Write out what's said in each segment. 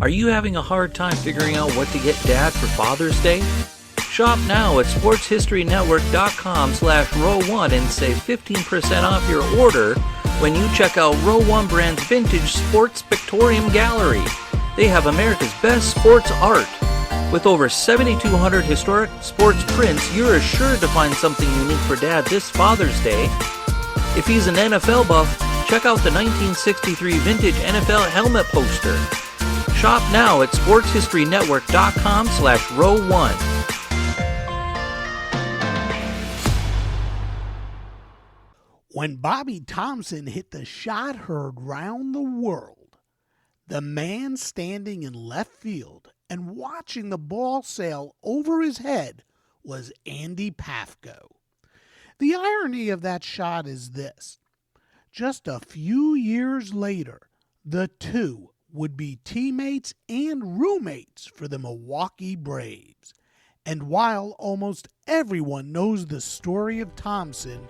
Are you having a hard time figuring out what to get Dad for Father's Day? Shop now at sportshistorynetwork.com/row1 and save 15% off your order when you check out Row 1 Brand's Vintage Sports Pictorium Gallery. They have America's best sports art. With over 7,200 historic sports prints, you're assured to find something unique for Dad this Father's Day. If he's an NFL buff, check out the 1963 vintage NFL helmet poster. Shop now at sportshistorynetwork.com/row1. When Bobby Thomson hit the shot heard round the world, the man standing in left field and watching the ball sail over his head was Andy Pafko. The irony of that shot is this. Just a few years later, the two would be teammates and roommates for the Milwaukee Braves. And while almost everyone knows the story of Thomson,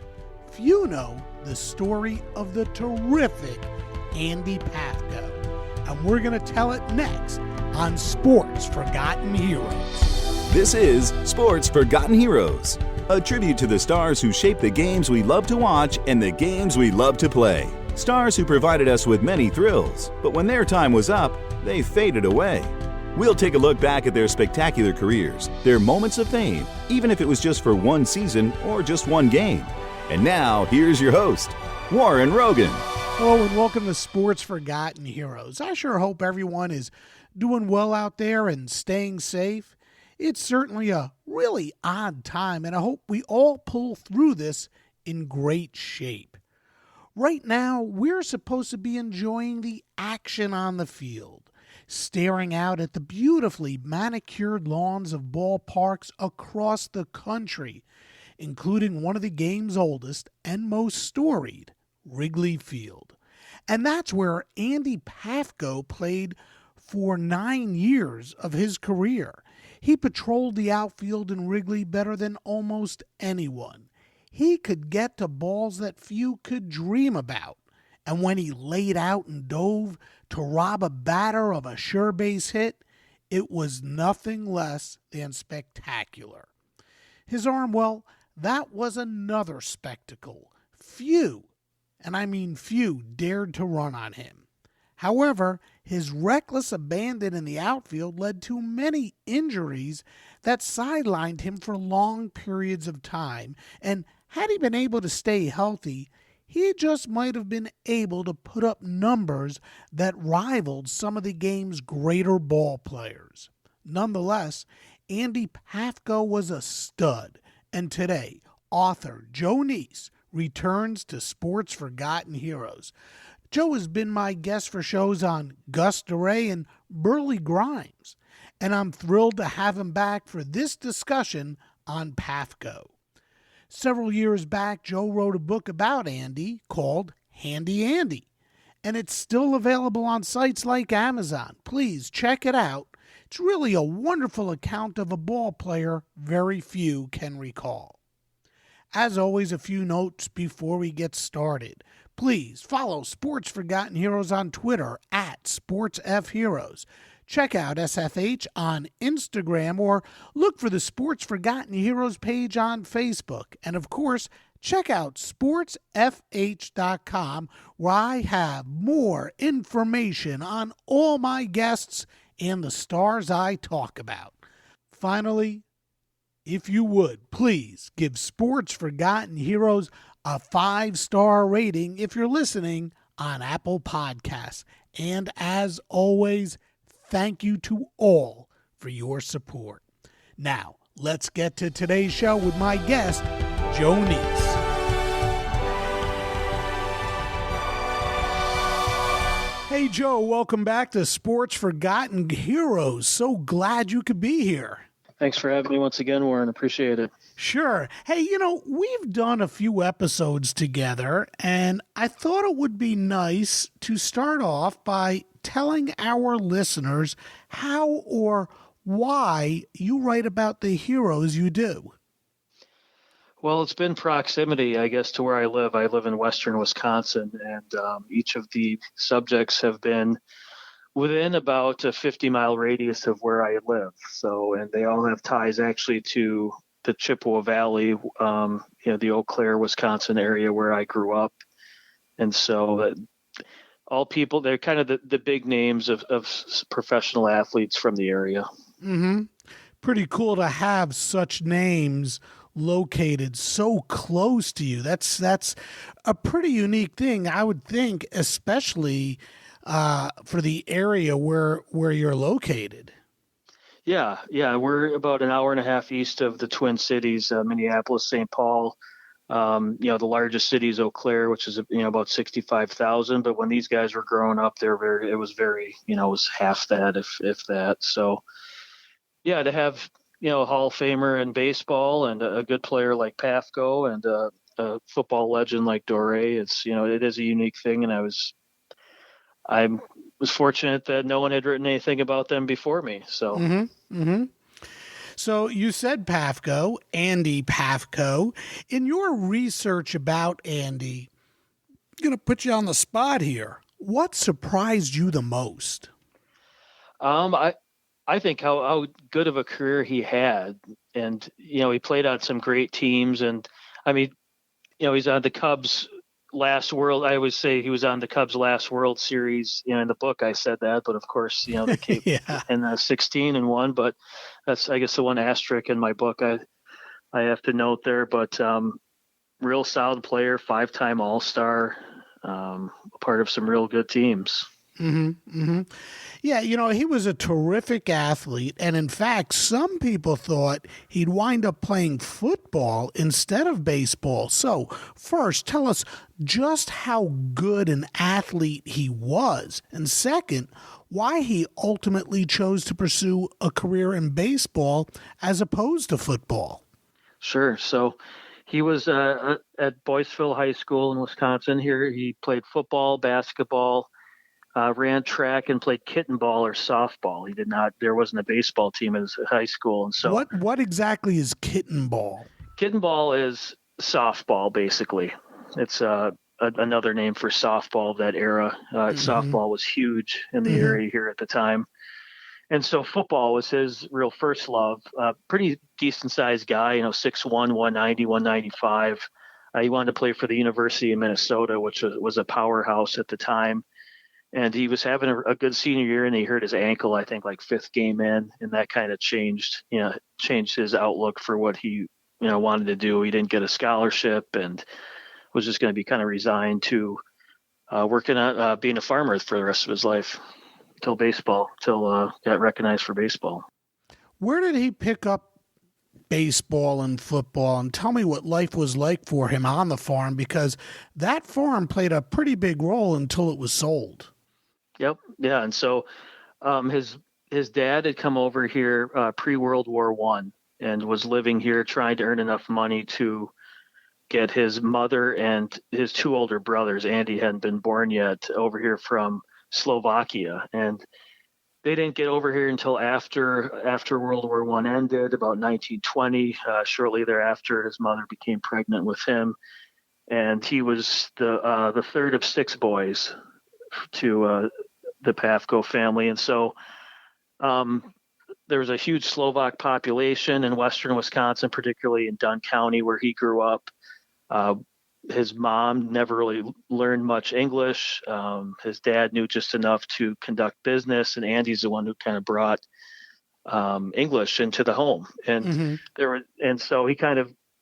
few know the story of the terrific Andy Pafko. And we're going to tell it next on Sports Forgotten Heroes. This is Sports Forgotten Heroes, a tribute to the stars who shaped the games we love to watch and the games we love to play. Stars who provided us with many thrills, but when their time was up, they faded away. We'll take a look back at their spectacular careers, their moments of fame, even if it was just for one season or just one game. And now, here's your host, Warren Rogan. Hello and welcome to Sports Forgotten Heroes. I sure hope everyone is doing well out there and staying safe. It's certainly a really odd time, and I hope we all pull through this in great shape. Right now, we're supposed to be enjoying the action on the field, staring out at the beautifully manicured lawns of ballparks across the country, including one of the game's oldest and most storied, Wrigley Field. And that's where Andy Pafko played for 9 years of his career. He patrolled the outfield in Wrigley better than almost anyone. He could get to balls that few could dream about. And when he laid out and dove to rob a batter of a sure base hit, it was nothing less than spectacular. His arm, well, that was another spectacle. Few, and I mean few, dared to run on him. However, his reckless abandon in the outfield led to many injuries that sidelined him for long periods of time, and had he been able to stay healthy, he just might have been able to put up numbers that rivaled some of the game's greater ball players. Nonetheless, Andy Pafko was a stud, and today, author Joe Niese returns to Sports Forgotten Heroes. Joe has been my guest for shows on Gus DeRay and Burley Grimes, and I'm thrilled to have him back for this discussion on Pafko. Several years back, Joe wrote a book about Andy called Handy Andy, and it's still available on sites like Amazon. Please check it out. It's really a wonderful account of a ball player very few can recall. As always, a few notes before we get started. Please follow Sports Forgotten Heroes on Twitter at SportsFHeroes. Check out SFH on Instagram or look for the Sports Forgotten Heroes page on Facebook. And of course, check out sportsfh.com where I have more information on all my guests and the stars I talk about. Finally, if you would, please give Sports Forgotten Heroes a 5-star rating if you're listening on Apple Podcasts. And as always, thank you to all for your support. Now, let's get to today's show with my guest, Joe Niese. Hey, Joe, welcome back to Sports Forgotten Heroes. So glad you could be here. Thanks for having me once again, Warren. Appreciate it. Sure. Hey, we've done a few episodes together, and I thought it would be nice to start off by telling our listeners how or why you write about the heroes you do. Well, it's been proximity, I guess, to where I live. I live in western Wisconsin, and each of the subjects have been within about a 50-mile radius of where I live. So, and they all have ties actually to the Chippewa Valley, the Eau Claire, Wisconsin area where I grew up. And so all people, they're kind of the big names of professional athletes from the area. Mm-hmm. Pretty cool to have such names located so close to you. That's a pretty unique thing, I would think, especially for the area where you're located. Yeah. We're about an hour and a half east of the Twin Cities, Minneapolis, St. Paul. The largest city is Eau Claire, which is about 65,000. But when these guys were growing up, it was half that, if that. So, yeah, to have a Hall of Famer in baseball and a good player like Pafko and a football legend like Doré, it is a unique thing, and I was fortunate that no one had written anything about them before me. So. Mm-hmm. Mm-hmm. So you said Pafko, Andy Pafko. In your research about Andy, I'm going to put you on the spot here. What surprised you the most? I think how good of a career he had, and he played on some great teams, and I mean, he's on the Cubs last World. I always say he was on the Cubs last World Series. In the book I said that, but of course, they came in 16 and won. But that's, I guess, the one asterisk in my book I have to note there. But real solid player, 5-time All-Star, part of some real good teams. Mm-hmm, mm-hmm. Yeah, he was a terrific athlete, and in fact, some people thought he'd wind up playing football instead of baseball. So, first, tell us just how good an athlete he was, and second, why he ultimately chose to pursue a career in baseball as opposed to football. Sure. So, he was at Boyceville High School in Wisconsin. Here, he played football, basketball. Ran track and played kitten ball or softball. There wasn't a baseball team at his high school. And so what exactly is kitten ball? Kitten ball is softball, basically. It's another name for softball of that era. Softball was huge in the area here at the time. And so football was his real first love. Pretty decent sized guy, 6'1", 190, 195. He wanted to play for the University of Minnesota, which was a powerhouse at the time. And he was having a good senior year, and he hurt his ankle, I think, like 5th game in, and that kind of changed his outlook for what he, wanted to do. He didn't get a scholarship and was just going to be kind of resigned to working on being a farmer for the rest of his life till got recognized for baseball. Where did he pick up baseball and football? And tell me what life was like for him on the farm, because that farm played a pretty big role until it was sold. Yep. Yeah. And so his dad had come over here pre-World War I and was living here trying to earn enough money to get his mother and his 2 older brothers, Andy hadn't been born yet, over here from Slovakia. And they didn't get over here until after World War I ended, about 1920. Shortly thereafter, his mother became pregnant with him. And he was the third of 6 boys to the Pafko family. And so there was a huge Slovak population in western Wisconsin, particularly in Dunn County, where he grew up. His mom never really learned much English. His dad knew just enough to conduct business, and Andy's the one who kind of brought English into the home. And so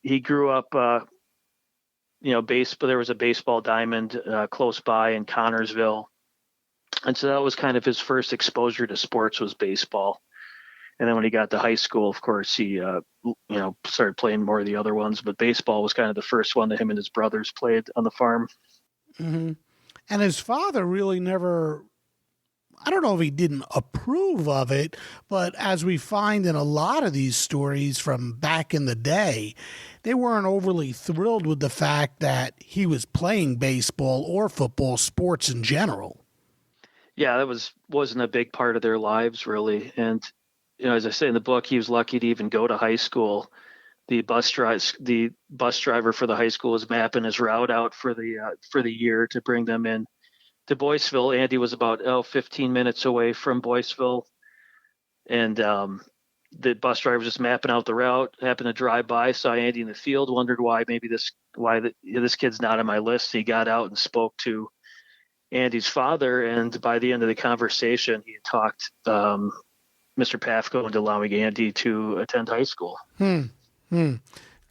he grew up. There was a baseball diamond close by in Connorsville. And so that was kind of his first exposure to sports, was baseball. And then when he got to high school, of course, he, started playing more of the other ones. But baseball was kind of the first one that him and his brothers played on the farm. Mm-hmm. And his father really never, I don't know if he didn't approve of it, but as we find in a lot of these stories from back in the day, they weren't overly thrilled with the fact that he was playing baseball or football, sports in general. Yeah, that wasn't a big part of their lives, really. And, as I say in the book, he was lucky to even go to high school. The bus driver for the high school was mapping his route out for the year to bring them in to Boyceville. Andy was about 15 minutes away from Boyceville, and the bus driver was just mapping out the route. Happened to drive by, saw Andy in the field, wondered why this kid's not on my list. He got out and spoke to Andy's father, and by the end of the conversation, he had talked Mr. Pafko into allowing Andy to attend high school.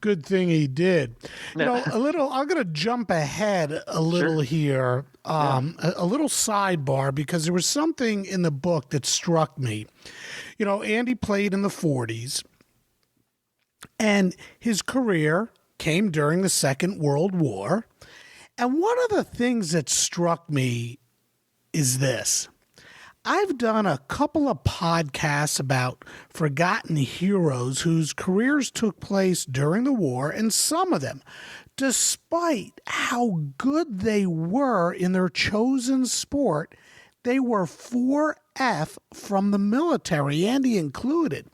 Good thing he did. I'm going to jump ahead a little here, a little sidebar, because there was something in the book that struck me. Andy played in the 40s, and his career came during the Second World War. And one of the things that struck me is this. I've done a couple of podcasts about forgotten heroes whose careers took place during the war, and some of them, despite how good they were in their chosen sport, they were 4F from the military, Andy included.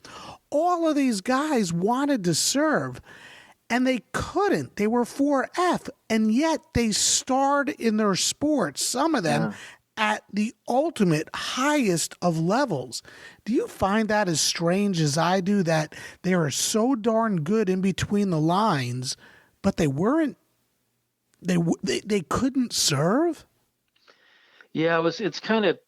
All of these guys wanted to serve, and they couldn't. They were 4F, and yet they starred in their sports, some of them at the ultimate highest of levels. Do you find that as strange as I do, that they are so darn good in between the lines, but they weren't, they couldn't serve? Yeah, it's kind of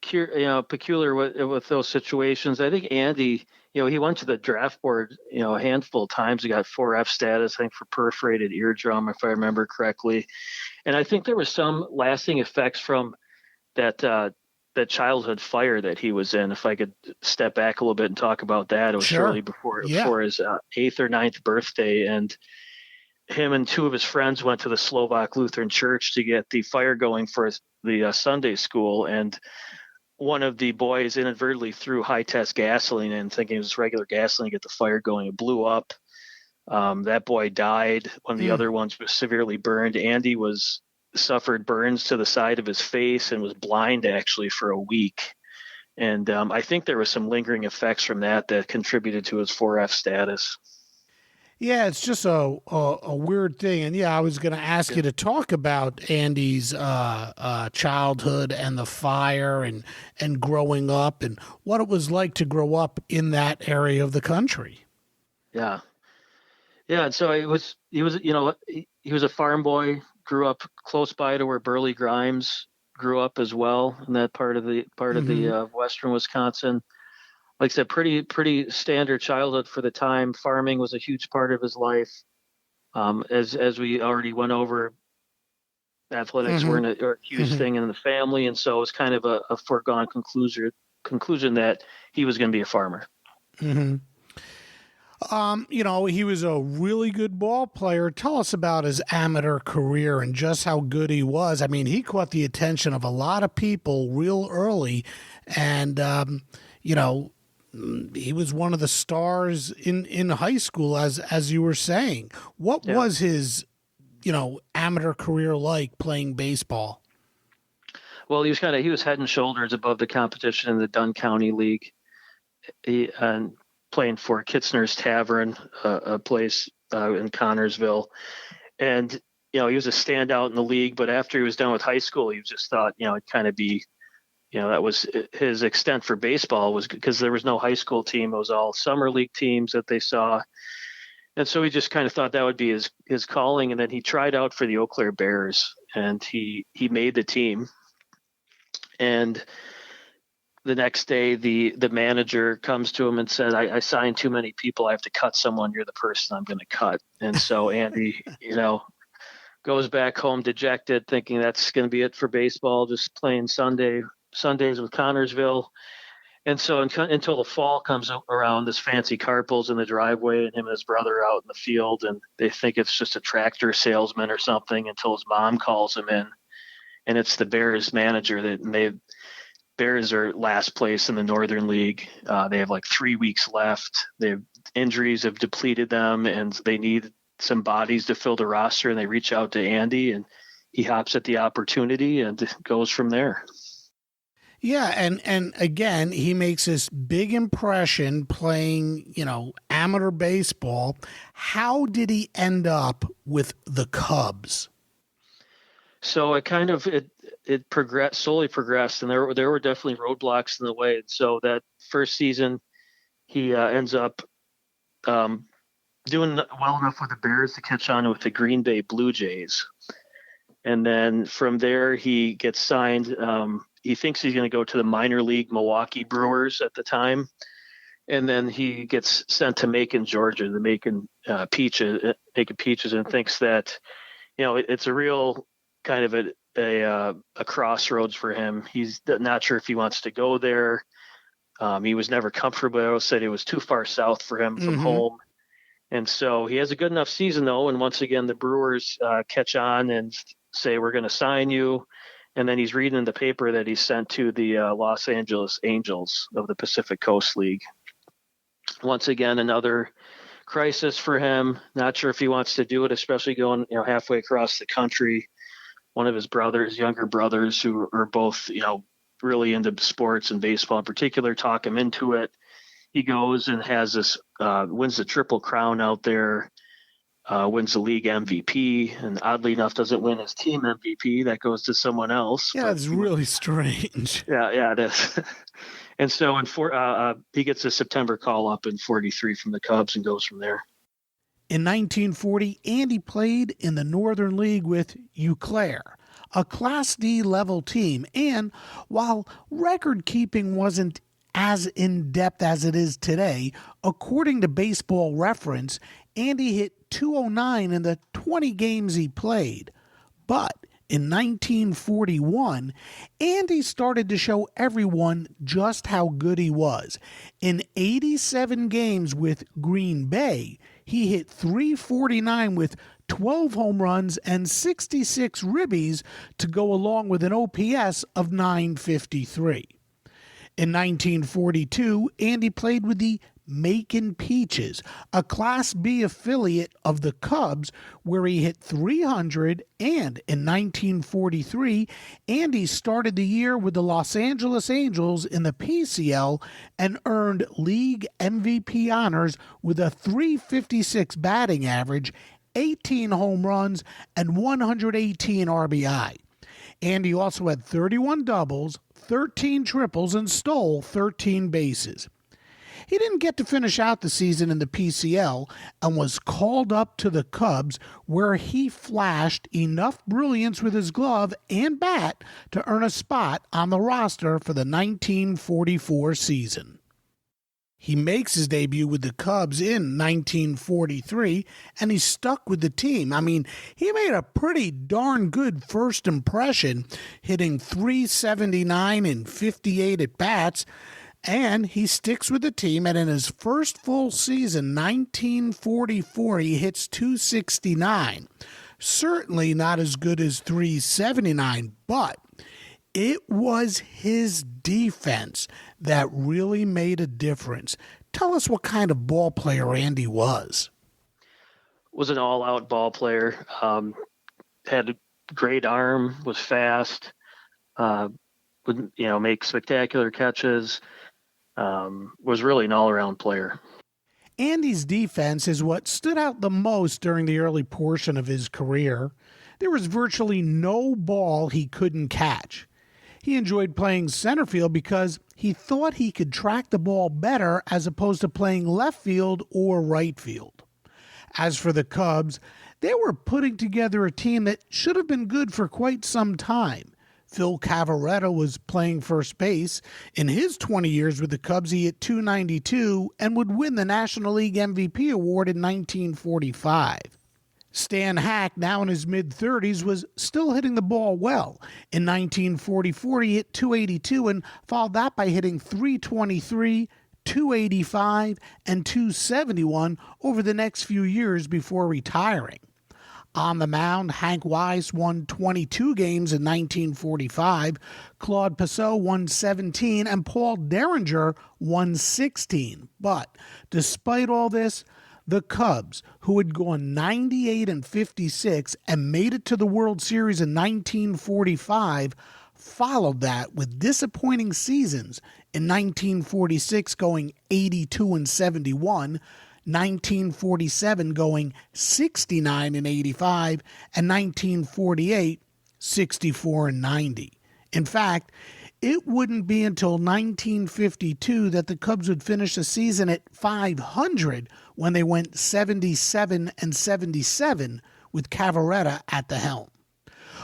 peculiar with those situations. I think Andy, he went to the draft board, a handful of times. He got 4F status, I think, for perforated eardrum, if I remember correctly. And I think there was some lasting effects from that childhood fire that he was in. If I could step back a little bit and talk about that, it was shortly before his 8th or 9th birthday, and him and two of his friends went to the Slovak Lutheran Church to get the fire going for the Sunday school, and one of the boys inadvertently threw high-test gasoline in, thinking it was regular gasoline to get the fire going. It blew up. That boy died. One of the other ones was severely burned. Andy suffered burns to the side of his face and was blind actually for a week. And I think there was some lingering effects from that contributed to his 4F status. Yeah, it's just a weird thing. And I was going to ask you to talk about Andy's childhood and the fire and growing up and what it was like to grow up in that area of the country. Yeah. Yeah. And so he was a farm boy, grew up close by to where Burley Grimes grew up as well, in that part of the western Wisconsin. Like I said, pretty standard childhood for the time. Farming was a huge part of his life. As we already went over, athletics were a huge thing in the family, and so it was kind of a foregone conclusion that he was going to be a farmer. He was a really good ball player. Tell us about his amateur career and just how good he was. I mean, he caught the attention of a lot of people real early, and he was one of the stars in high school, as you were saying. What was his, amateur career like playing baseball? Well, he was head and shoulders above the competition in the Dunn County League. And playing for Kitzner's Tavern, a place in Connorsville. And, he was a standout in the league, but after he was done with high school, he just thought, it'd kind of be, that was his extent for baseball, was because there was no high school team. It was all summer league teams that they saw. And so he just kind of thought that would be his calling. And then he tried out for the Eau Claire Bears, and he made the team. And the next day, the manager comes to him and says, I signed too many people. I have to cut someone. You're the person I'm going to cut. And so Andy, goes back home dejected, thinking that's going to be it for baseball, just playing Sundays with Connorsville. And so until the fall comes around, this fancy carpool's in the driveway, and him and his brother out in the field, and they think it's just a tractor salesman or something, until his mom calls him in, and it's the Bears manager. Bears are last place in the Northern League. They have like 3 weeks left. Injuries have depleted them, and they need some bodies to fill the roster, and they reach out to Andy, and he hops at the opportunity and goes from there. Yeah, and again, he makes this big impression playing, amateur baseball. How did he end up with the Cubs? So it progressed, slowly progressed, and there were definitely roadblocks in the way. So that first season, he ends up doing well enough with the Bears to catch on with the Green Bay Blue Jays. And then from there, he gets signed. He thinks he's going to go to the minor league Milwaukee Brewers at the time. And then he gets sent to Macon, Georgia, the Macon Peaches, and thinks that, it's a real kind of a crossroads for him. He's not sure if he wants to go there. He was never comfortable. Said it was too far south for him from home. And so he has a good enough season, though. And once again, the Brewers catch on and say, we're going to sign you. And then he's reading in the paper that he's sent to the Los Angeles Angels of the Pacific Coast League. Once again, another crisis for him. Not sure if he wants to do it, especially going halfway across the country. One of his younger brothers, who are both really into sports and baseball in particular, talk him into it. He goes and has this wins the Triple Crown out there, wins the league MVP, and oddly enough doesn't win his team MVP. That goes to someone else. Yeah, it's really strange. Yeah, it is. And so he gets a September call-up in 43 from the Cubs and goes from there. In 1940, Andy played in the Northern League with Eau Claire, a Class D level team, and while record-keeping wasn't as in-depth as it is today, according to Baseball Reference, Andy hit .209 in the 20 games he played. But in 1941, Andy started to show everyone just how good he was. In 87 games with Green Bay, he hit .349 with 12 home runs and 66 ribbies to go along with an OPS of .953. In 1942, Andy played with the Macon Peaches, a Class B affiliate of the Cubs, where he hit .300, and in 1943, Andy started the year with the Los Angeles Angels in the PCL and earned league MVP honors with a .356 batting average, 18 home runs, and 118 RBI. Andy also had 31 doubles, 13 triples, and stole 13 bases. He didn't get to finish out the season in the PCL and was called up to the Cubs, where he flashed enough brilliance with his glove and bat to earn a spot on the roster for the 1944 season. He makes his debut with the Cubs in 1943, and he stuck with the team. I mean, he made a pretty darn good first impression, hitting .379 in 58 at-bats, and he sticks with the team, and in his first full season, 1944, he hits .269. Certainly not as good as .379, but it was his defense that really made a difference. Tell us what kind of ball player Andy was. Was an all-out ball player. Had a great arm, was fast, would make spectacular catches. Was really an all-around player. Andy's defense is what stood out the most during the early portion of his career. There was virtually no ball he couldn't catch. He enjoyed playing center field because he thought he could track the ball better as opposed to playing left field or right field. As for the Cubs, they were putting together a team that should have been good for quite some time. Phil Cavarretta was playing first base. In his 20 years with the Cubs, he hit .292 and would win the National League MVP award in 1945. Stan Hack, now in his mid-30s, was still hitting the ball well. In 1944, he hit .282 and followed that by hitting .323, .285, and .271 over the next few years before retiring. On the mound, Hank Weiss won 22 games in 1945, Claude Passot won 17, and Paul Derringer won 16. But despite all this, the Cubs, who had gone 98-56 and made it to the World Series in 1945, followed that with disappointing seasons in 1946 going 82-71, 1947 going 69-85, and 1948 64-90. In fact, it wouldn't be until 1952 that the Cubs would finish the season at 500 when they went 77-77 with Cavaretta at the helm.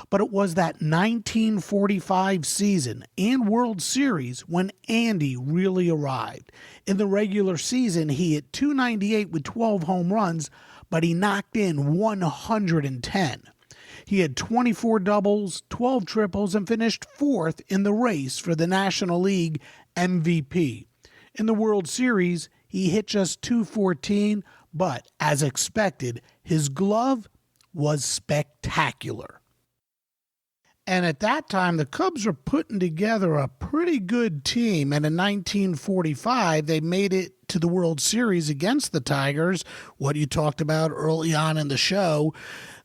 But it was that 1945 season and World Series when Andy really arrived. In the regular season, he hit .298 with 12 home runs, but he knocked in 110. He had 24 doubles, 12 triples, and finished fourth in the race for the National League MVP. In the World Series, he hit just .214, but as expected, his glove was spectacular. And at that time, the Cubs were putting together a pretty good team. And in 1945, they made it to the World Series against the Tigers. What you talked about early on in the show,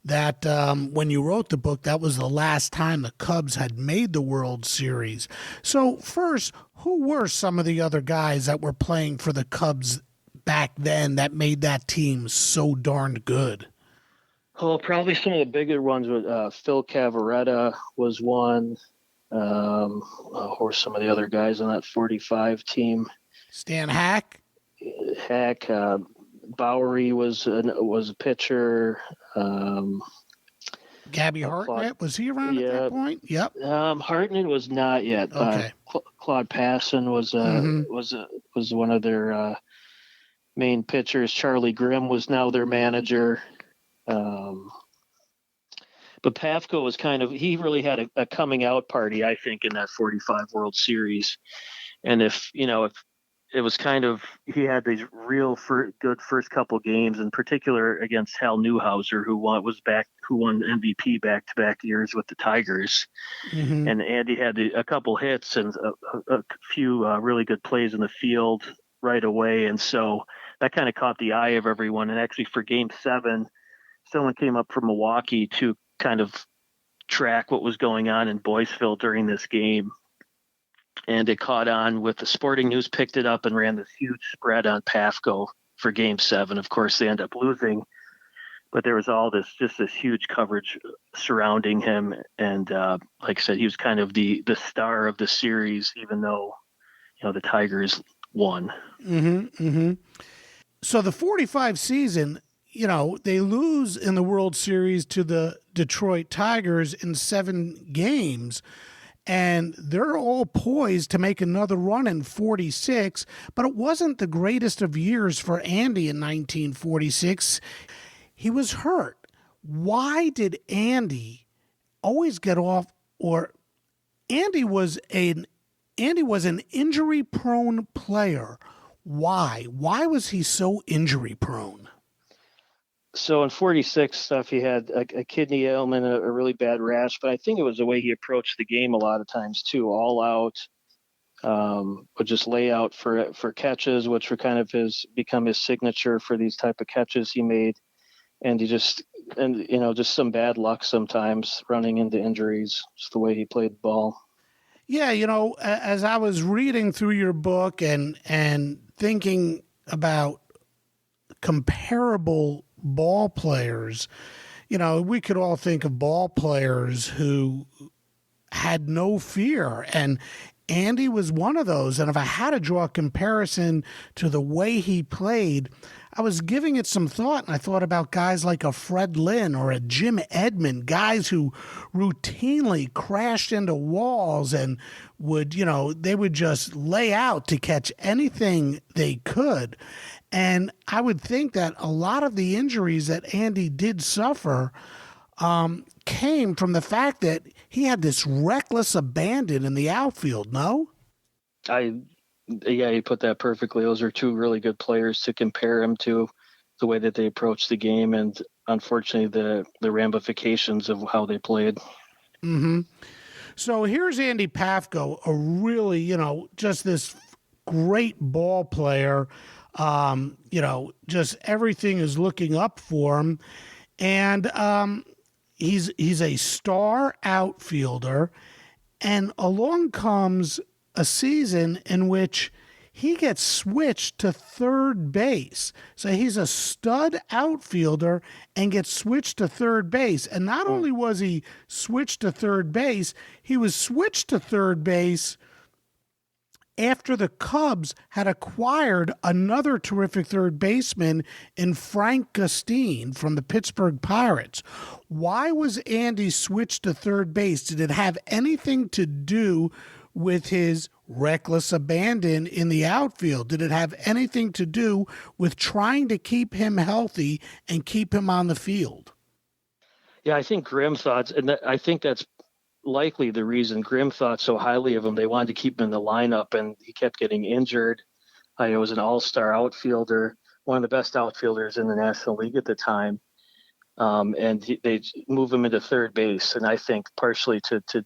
that when you wrote the book, that was the last time the Cubs had made the World Series. So first, who were some of the other guys that were playing for the Cubs back then that made that team so darned good? Oh, probably some of the bigger ones were Phil Cavaretta was one. Or some of the other guys on that 45 team. Stan Hack? Hack. Bowery was a pitcher. Gabby Hartnett, was he around at that point? Yep. Hartnett was not yet. Okay. Claude Passon was one of their main pitchers. Charlie Grimm was now their manager. But Pafko was he really had a coming out party, I think, in that 45 World Series. And if it was he had these real good first couple games, in particular against Hal Newhouser, who won MVP back-to-back years with the Tigers. Mm-hmm. And Andy had a couple hits and a few really good plays in the field right away. And so that kind of caught the eye of everyone. And actually for Game 7, someone came up from Milwaukee to kind of track what was going on in Boyceville during this game. And it caught on with the Sporting News, picked it up and ran this huge spread on Pafko for Game 7. Of course, they end up losing, but there was this huge coverage surrounding him. And like I said, he was kind of the star of the series, even though, the Tigers won. Mm-hmm, mm-hmm. So the 45 season, they lose in the World Series to the Detroit Tigers in 7 games, and they're all poised to make another run in 46, but it wasn't the greatest of years for Andy in 1946. He was hurt. Why did Andy always get off, or Andy was an injury-prone player. Why? Why was he so injury-prone? So in 46 stuff, he had a kidney ailment, a really bad rash, but I think it was the way he approached the game a lot of times too, all out, would just lay out for catches, which were kind of become his signature for these type of catches he made. And just some bad luck sometimes running into injuries, just the way he played the ball. Yeah. As I was reading through your book and thinking about comparable ball players, we could all think of ball players who had no fear, and Andy was one of those. And if I had to draw a comparison to the way he played, I was giving it some thought, and I thought about guys like a Fred Lynn or a Jim Edmonds, guys who routinely crashed into walls and they would just lay out to catch anything they could. And I would think that a lot of the injuries that Andy did suffer came from the fact that he had this reckless abandon in the outfield, no? Yeah, you put that perfectly. Those are two really good players to compare him to, the way that they approach the game and, unfortunately, the ramifications of how they played. Mm-hmm. So here's Andy Pafko, a really, just this great ball player. Just everything is looking up for him. And he's a star outfielder. And along comes a season in which he gets switched to third base. So he's a stud outfielder and gets switched to third base. And not only was he switched to third base, he was switched to third base after the Cubs had acquired another terrific third baseman in Frank Gustine from the Pittsburgh Pirates. Why was Andy switched to third base? Did it have anything to do with his reckless abandon in the outfield? Did it have anything to do with trying to keep him healthy and keep him on the field? Yeah, I think Grimm thought, and I think that's likely the reason Grimm thought so highly of him. They wanted to keep him in the lineup, and he kept getting injured. He was an all-star outfielder, one of the best outfielders in the National League at the time. And they move him into third base, and I think partially to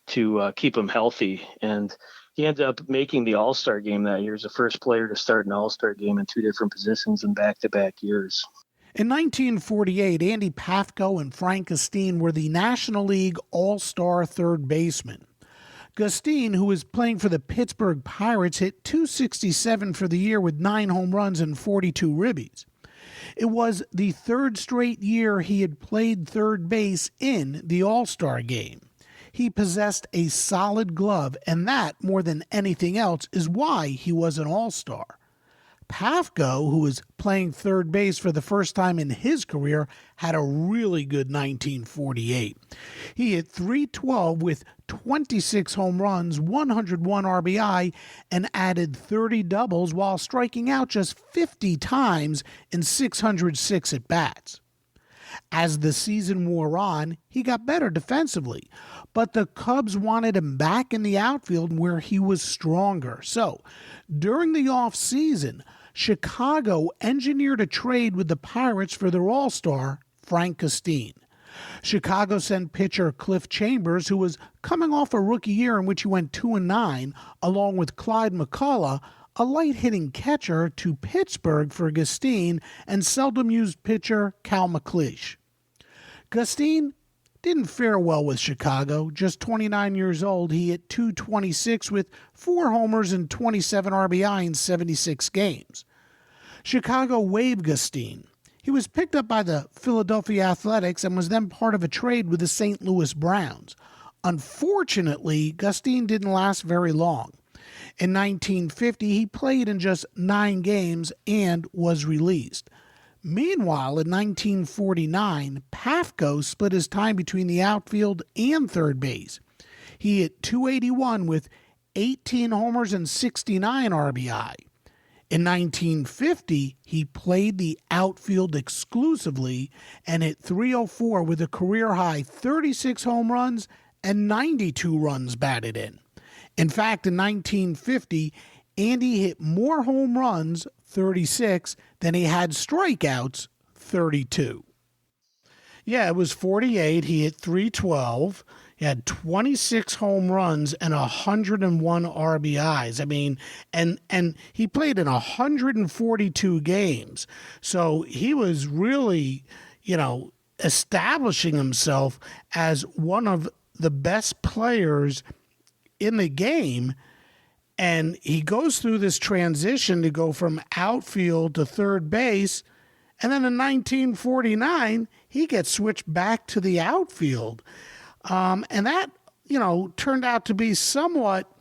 keep him healthy. And he ended up making the All-Star game that year. He was the first player to start an All-Star game in two different positions in back-to-back years. In 1948, Andy Pafko and Frank Gustine were the National League All-Star third basemen. Gustine, who was playing for the Pittsburgh Pirates, hit .267 for the year with 9 home runs and 42 ribbies. It was the third straight year he had played third base in the All-Star game. He possessed a solid glove, and that, more than anything else, is why he was an all-star. Pafko, who was playing third base for the first time in his career, had a really good 1948. He hit .312 with 26 home runs, 101 RBI, and added 30 doubles while striking out just 50 times in 606 at-bats. As the season wore on, he got better defensively, but the Cubs wanted him back in the outfield where he was stronger. So, during the offseason, Chicago engineered a trade with the Pirates for their all-star, Frank Gustine. Chicago sent pitcher Cliff Chambers, who was coming off a rookie year in which he went 2-9, along with Clyde McCullough, a light-hitting catcher, to Pittsburgh for Gustine and seldom-used pitcher Cal McLeish. Gustine didn't fare well with Chicago. Just 29 years old, he hit .226 with 4 homers and 27 RBI in 76 games. Chicago waived Gustine. He was picked up by the Philadelphia Athletics and was then part of a trade with the St. Louis Browns. Unfortunately, Gustine didn't last very long. In 1950, he played in just 9 games and was released. Meanwhile, in 1949, Pafko split his time between the outfield and third base. He hit .281 with 18 homers and 69 RBI. In 1950, he played the outfield exclusively and hit .304 with a career-high 36 home runs and 92 runs batted in. In fact, in 1950, Andy hit more home runs, 36, than he had strikeouts, 32. Yeah, it was 48. He hit .312. He had 26 home runs and 101 RBIs. I mean, and he played in 142 games. So he was really, establishing himself as one of the best players in the game. And he goes through this transition to go from outfield to third base. And then in 1949, he gets switched back to the outfield. And that, turned out to be somewhat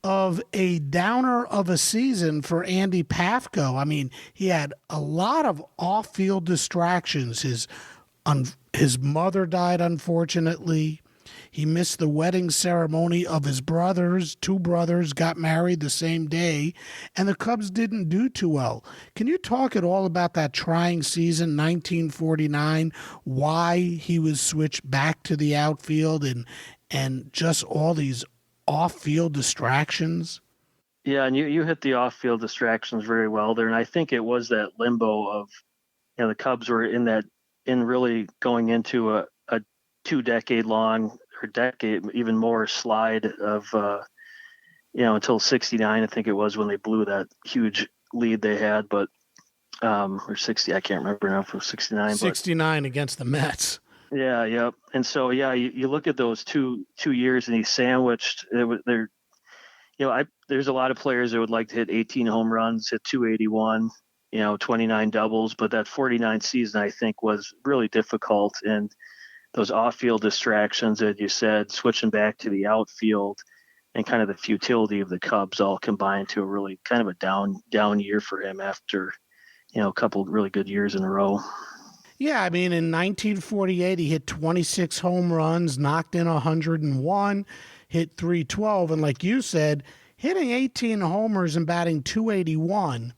of a downer of a season for Andy Pafko. I mean, he had a lot of off-field distractions. His mother died, unfortunately. He missed the wedding ceremony of his brothers. 2 brothers got married the same day, and the Cubs didn't do too well. Can you talk at all about that trying season, 1949, why he was switched back to the outfield and just all these off-field distractions? Yeah, and you hit the off-field distractions very well there, and I think it was that limbo of, the Cubs were in really going into a 2-decade-long or decade, even more slide of, until 69, I think it was when they blew that huge lead they had, but, or 60, I can't remember now if it was 69. 69 against the Mets. Yeah, yep. And so, you look at those two years and he sandwiched, the there's a lot of players that would like to hit 18 home runs, hit 281, 29 doubles, but that 49 season, I think, was really difficult. And those off-field distractions, as you said, switching back to the outfield and kind of the futility of the Cubs all combined to a really kind of a down year for him after, a couple of really good years in a row. Yeah, I mean, in 1948, he hit 26 home runs, knocked in 101, hit 312. And like you said, hitting 18 homers and batting 281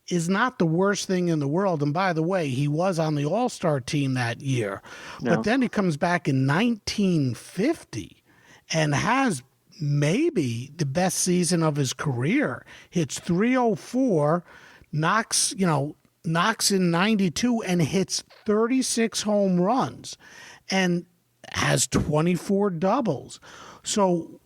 is not the worst thing in the world. And by the way, he was on the All-Star team that year. No. But then he comes back in 1950 and has maybe the best season of his career. Hits 304, knocks in 92 and hits 36 home runs and has 24 doubles. So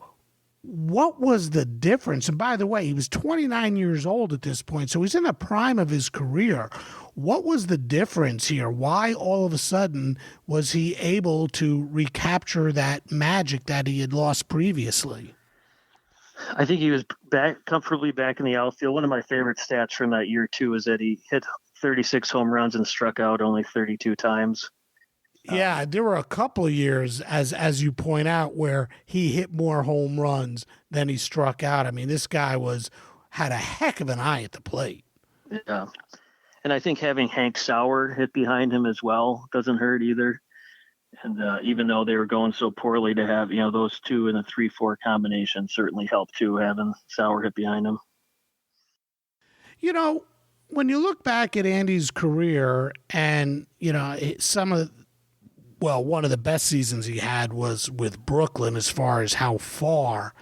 what was the difference? And by the way, he was 29 years old at this point, so he's in the prime of his career. What was the difference here? Why all of a sudden was he able to recapture that magic that he had lost previously? I think he was comfortably back in the outfield. One of my favorite stats from that year, too, is that he hit 36 home runs and struck out only 32 times. Yeah, there were a couple of years, as you point out, where he hit more home runs than he struck out. I mean, this guy had a heck of an eye at the plate. Yeah, and I think having Hank Sauer hit behind him as well doesn't hurt either. And even though they were going so poorly, to have those two in a 3-4 combination certainly helped too, having Sauer hit behind him. When you look back at Andy's career, and one of the best seasons he had was with Brooklyn, as far as how far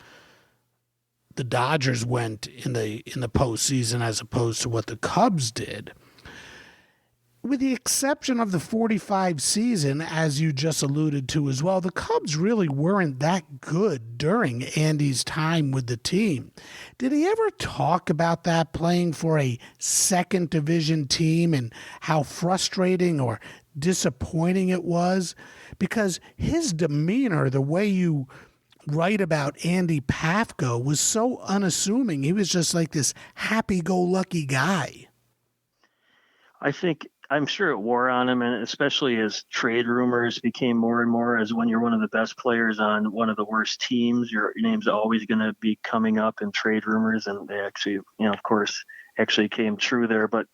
the Dodgers went in the postseason as opposed to what the Cubs did. With the exception of the 45 season, as you just alluded to as well, the Cubs really weren't that good during Andy's time with the team. Did he ever talk about that, playing for a second division team, and how frustrating or disappointing it was? Because his demeanor, the way you write about Andy Pafko, was so unassuming. He was just like this happy-go-lucky guy. I'm sure it wore on him, and especially as trade rumors became more and more, as when you're one of the best players on one of the worst teams, your name's always going to be coming up in trade rumors, and they actually, of course, actually came true there. But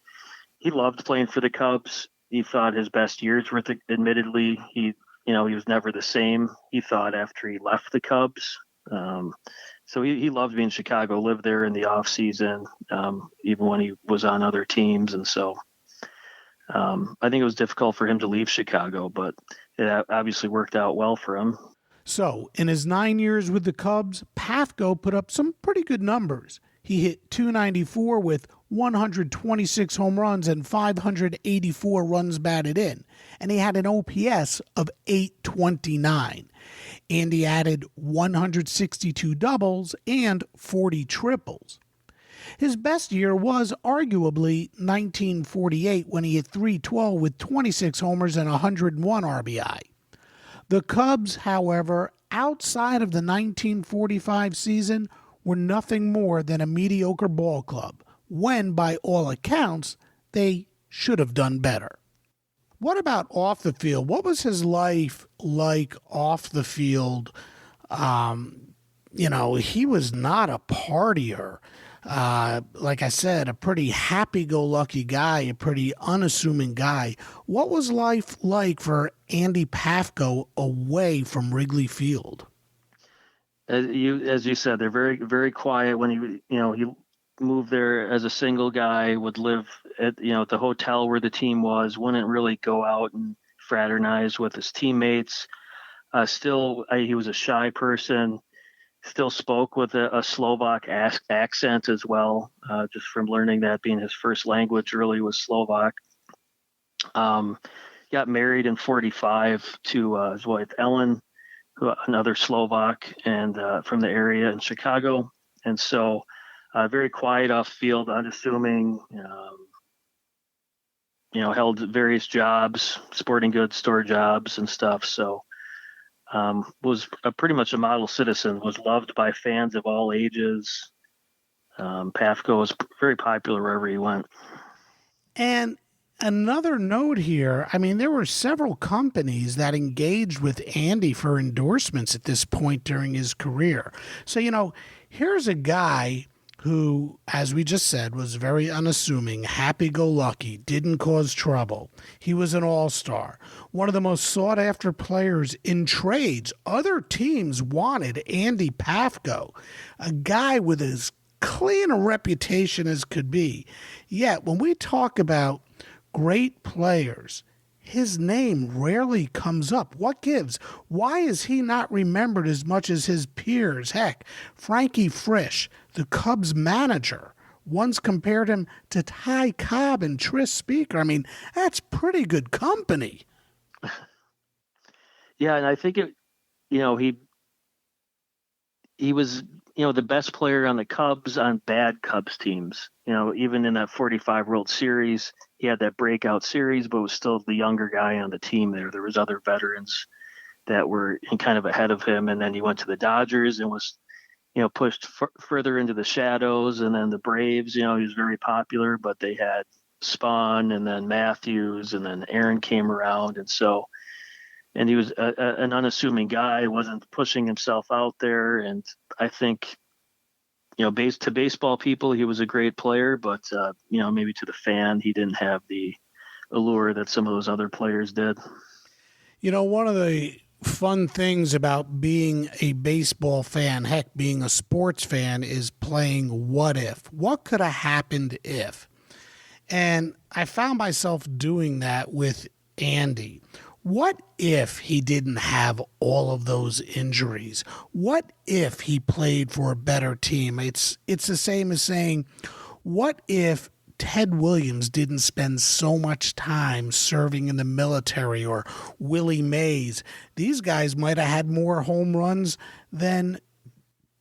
he loved playing for the Cubs. He thought his best years were, admittedly, he was never the same, he thought, after he left the Cubs. So he loved being in Chicago, lived there in the off season, even when he was on other teams. And so I think it was difficult for him to leave Chicago, but it obviously worked out well for him. So in his 9 years with the Cubs, Pafko put up some pretty good numbers. He hit .294 with 126 home runs and 584 runs batted in, and he had an OPS of .829. And he added 162 doubles and 40 triples. His best year was arguably 1948, when he hit .312 with 26 homers and 101 RBI. The Cubs, however, outside of the 1945 season, were nothing more than a mediocre ball club, when, by all accounts, they should have done better. What about off the field? What was his life like off the field? He was not a partier. Like I said, a pretty happy-go-lucky guy, a pretty unassuming guy. What was life like for Andy Pafko away from Wrigley Field? As you said, they're very, very quiet. When he moved there as a single guy, would live at the hotel where the team was, wouldn't really go out and fraternize with his teammates. He was a shy person. Still spoke with a Slovak accent as well, just from learning that, being his first language really was Slovak. Got married in 45 to his wife Ellen, another Slovak, and from the area in Chicago. And so very quiet off field, unassuming, held various jobs, sporting goods store jobs and stuff. So was pretty much a model citizen, was loved by fans of all ages. Pafko was very popular wherever he went. And another note here, I mean, there were several companies that engaged with Andy for endorsements at this point during his career. So, here's a guy who, as we just said, was very unassuming, happy-go-lucky, didn't cause trouble. He was an all-star, one of the most sought-after players in trades. Other teams wanted Andy Pafko, a guy with as clean a reputation as could be. Yet, when we talk about great players, his name rarely comes up. What gives? Why is he not remembered as much as his peers? Heck, Frankie Frisch, the Cubs manager, once compared him to Ty Cobb and Tris Speaker. I mean, that's pretty good company. Yeah, and I think he was the best player on the Cubs on bad Cubs teams. Even in that 45 World Series, he had that breakout series, but was still the younger guy on the team there. There was other veterans that were kind of ahead of him, and then he went to the Dodgers and was pushed further into the shadows. And then the Braves, he was very popular, but they had Spawn and then Matthews, and then Aaron came around. And he was an unassuming guy, wasn't pushing himself out there. And I think, to baseball people, he was a great player, but, maybe to the fan, he didn't have the allure that some of those other players did. One of the fun things about being a baseball fan, heck, being a sports fan, is playing what if. What could have happened if? And I found myself doing that with Andy. What if he didn't have all of those injuries? What if he played for a better team? It's the same as saying, what if Ted Williams didn't spend so much time serving in the military, or Willie Mays? These guys might have had more home runs than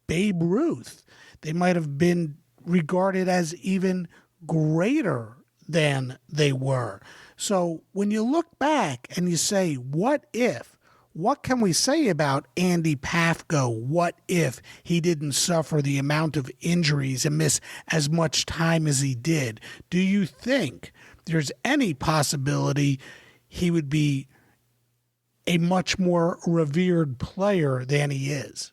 Babe Ruth. They might have been regarded as even greater than they were. So when you look back and you say, what if? What can we say about Andy Pafko? What if he didn't suffer the amount of injuries and miss as much time as he did? Do you think there's any possibility he would be a much more revered player than he is?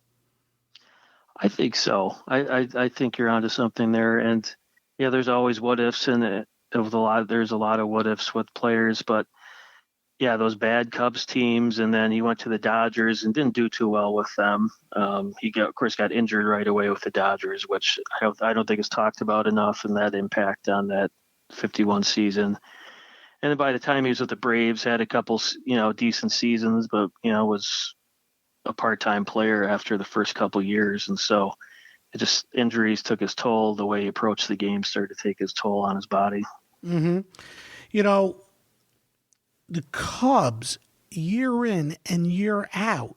I think so. I think you're onto something there. And yeah, there's always what ifs in it. There's a lot of what ifs with players, but yeah, those bad Cubs teams, and then he went to the Dodgers and didn't do too well with them. He of course got injured right away with the Dodgers, which I don't think is talked about enough, and that impact on that 51 season. And then by the time he was with the Braves, had a couple decent seasons, but was a part-time player after the first couple years, and so injuries took his toll. The way he approached the game started to take his toll on his body. Mm-hmm. The Cubs, year in and year out,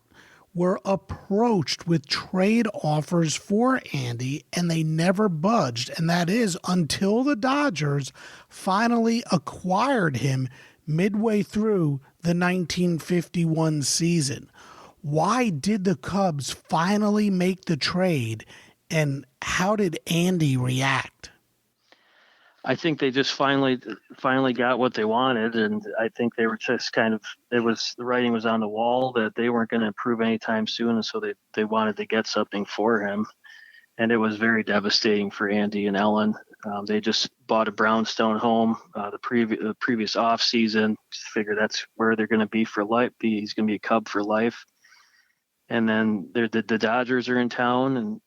were approached with trade offers for Andy, and they never budged. And that is until the Dodgers finally acquired him midway through the 1951 season. Why did the Cubs finally make the trade, and how did Andy react? I think they just finally got what they wanted, and I think they were just the writing was on the wall that they weren't going to improve anytime soon, and so they wanted to get something for him, and it was very devastating for Andy and Ellen. They just bought a brownstone home the previous off season. Just figure that's where they're going to be for life. He's going to be a Cub for life, and then the Dodgers are in town,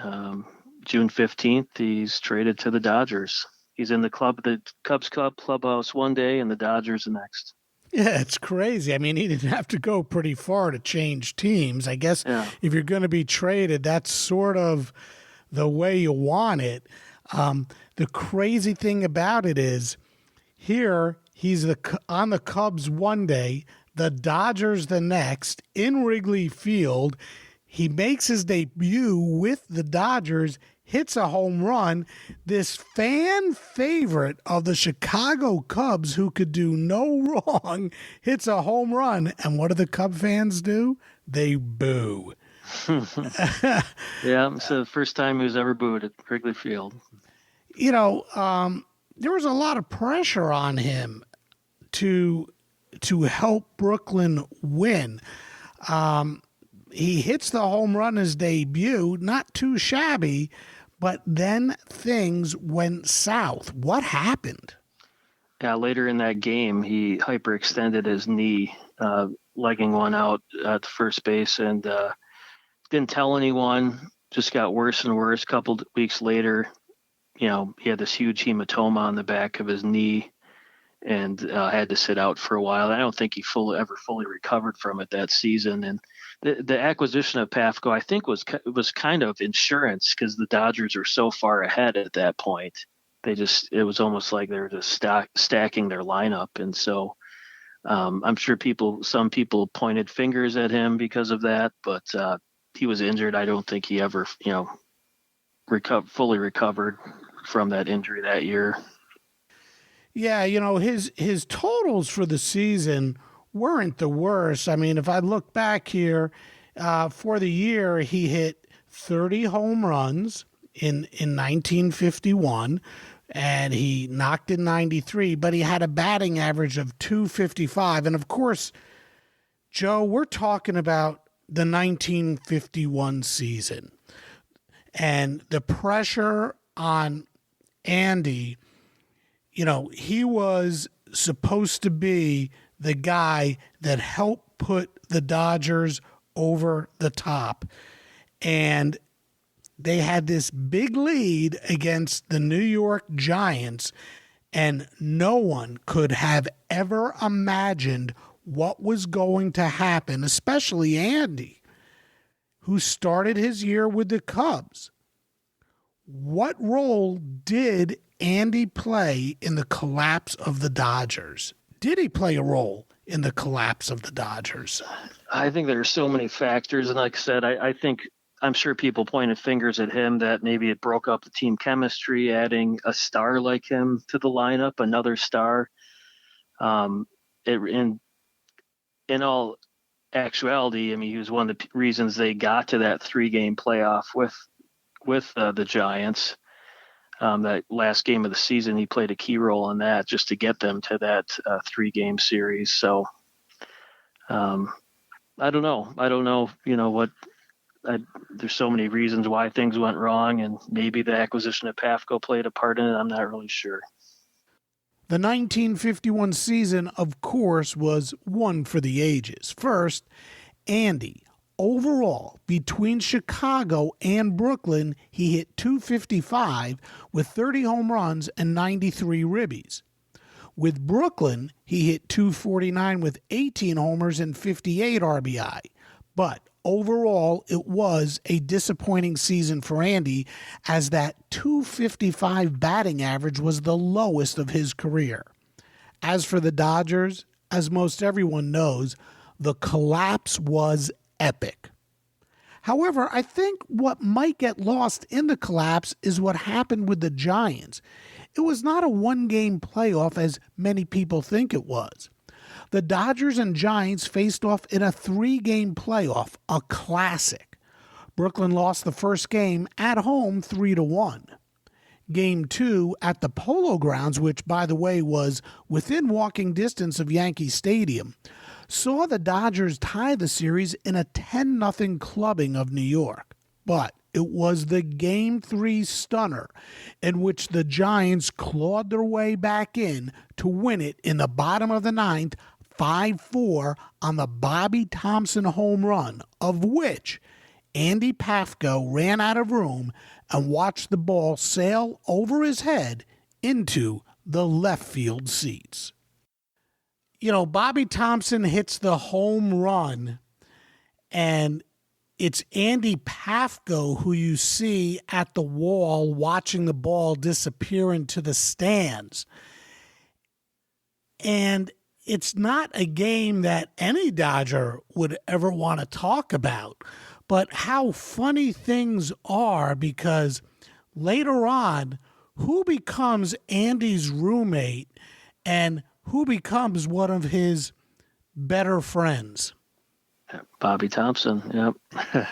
and June 15th he's traded to the Dodgers. He's in the Cubs clubhouse one day and the Dodgers the next. Yeah, it's crazy. I mean, he didn't have to go pretty far to change teams. I guess If you're going to be traded, that's sort of the way you want it. The crazy thing about it is here he's on the Cubs one day, the Dodgers the next, in Wrigley Field. He makes his debut with the Dodgers, hits a home run. This fan favorite of the Chicago Cubs, who could do no wrong, hits a home run. And what do the Cub fans do? They boo. Yeah, it's the first time he was ever booed at Wrigley Field. You know, there was a lot of pressure on him to help Brooklyn win. He hits the home run his debut, not too shabby, but then things went south. What happened? Yeah, later in that game, he hyperextended his knee, legging one out at first base, and didn't tell anyone. Just got worse and worse. A couple weeks later, he had this huge hematoma on the back of his knee, and had to sit out for a while. I don't think he ever fully recovered from it that season. And the acquisition of Pafko, I think, was kind of insurance, because the Dodgers were so far ahead at that point. It was almost like they were just stacking their lineup. And so I'm sure some people pointed fingers at him because of that, but he was injured. I don't think he ever, fully recovered from that injury that year. Yeah, his totals for the season weren't the worst. I mean, if I look back here, for the year, he hit 30 home runs in 1951, and he knocked in 93, but he had a batting average of 255. And of course, Joe, we're talking about the 1951 season, and the pressure on Andy. He was supposed to be the guy that helped put the Dodgers over the top. And they had this big lead against the New York Giants, and no one could have ever imagined what was going to happen, especially Andy, who started his year with the Cubs. What role did Andy play in the collapse of the Dodgers? Did he play a role in the collapse of the Dodgers? I think there are so many factors. And like I said, I'm sure people pointed fingers at him that maybe it broke up the team chemistry, adding a star like him to the lineup, another star. In all actuality, I mean, he was one of the reasons they got to that 3-game playoff with the Giants. That last game of the season, he played a key role in that, just to get them to that 3-game series. So I don't know. There's so many reasons why things went wrong, and maybe the acquisition of Pafko played a part in it. I'm not really sure. The 1951 season, of course, was one for the ages. First, Andy. Overall, between Chicago and Brooklyn, he hit .255 with 30 home runs and 93 ribbies. With Brooklyn, he hit .249 with 18 homers and 58 RBI. But overall, it was a disappointing season for Andy, as that .255 batting average was the lowest of his career. As for the Dodgers, as most everyone knows, the collapse was epic. However, I think what might get lost in the collapse is what happened with the Giants. It was not a 1-game playoff as many people think it was. The Dodgers and Giants faced off in a 3-game playoff, a classic. Brooklyn lost the first game at home 3-1. Game 2 at the Polo Grounds, which, by the way, was within walking distance of Yankee Stadium, saw the Dodgers tie the series in a 10-0 clubbing of New York. But it was the Game 3 stunner in which the Giants clawed their way back in to win it in the bottom of the 9th, 5-4 on the Bobby Thomson home run, of which Andy Pafko ran out of room and watched the ball sail over his head into the left field seats. Bobby Thomson hits the home run, and it's Andy Pafko who you see at the wall watching the ball disappear into the stands. And it's not a game that any Dodger would ever want to talk about, but how funny things are, because later on, who becomes Andy's roommate and who becomes one of his better friends? Bobby Thomson. Yep.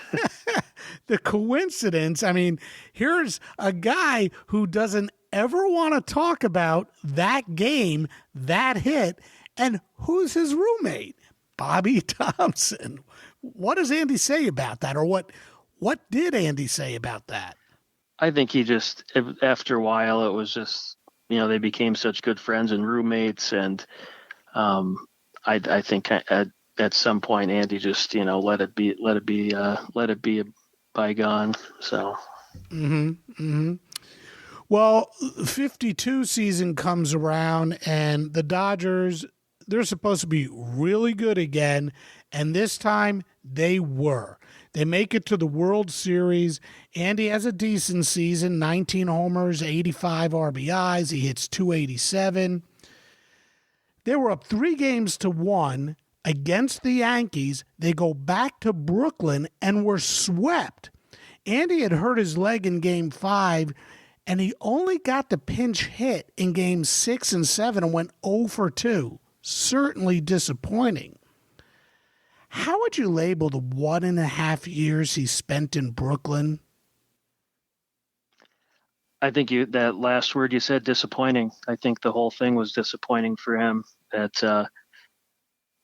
The coincidence. I mean, here's a guy who doesn't ever want to talk about that game, that hit, and who's his roommate? Bobby Thomson. What does Andy say about that, or what did Andy say about that? I think he just, after a while, it was just, they became such good friends and roommates. And I think at some point, Andy just, let it be a bygone. So. Well, 52 season comes around, and the Dodgers, they're supposed to be really good again, and this time they were. They make it to the World Series. Andy has a decent season, 19 homers, 85 RBIs. He hits 287. They were up 3-1 against the Yankees. They go back to Brooklyn and were swept. Andy had hurt his leg in Game 5, and he only got the pinch hit in Games 6 and 7 and went 0 for 2. Certainly disappointing. How would you label the 1.5 years he spent in Brooklyn? I think that last word you said, disappointing. I think the whole thing was disappointing for him. That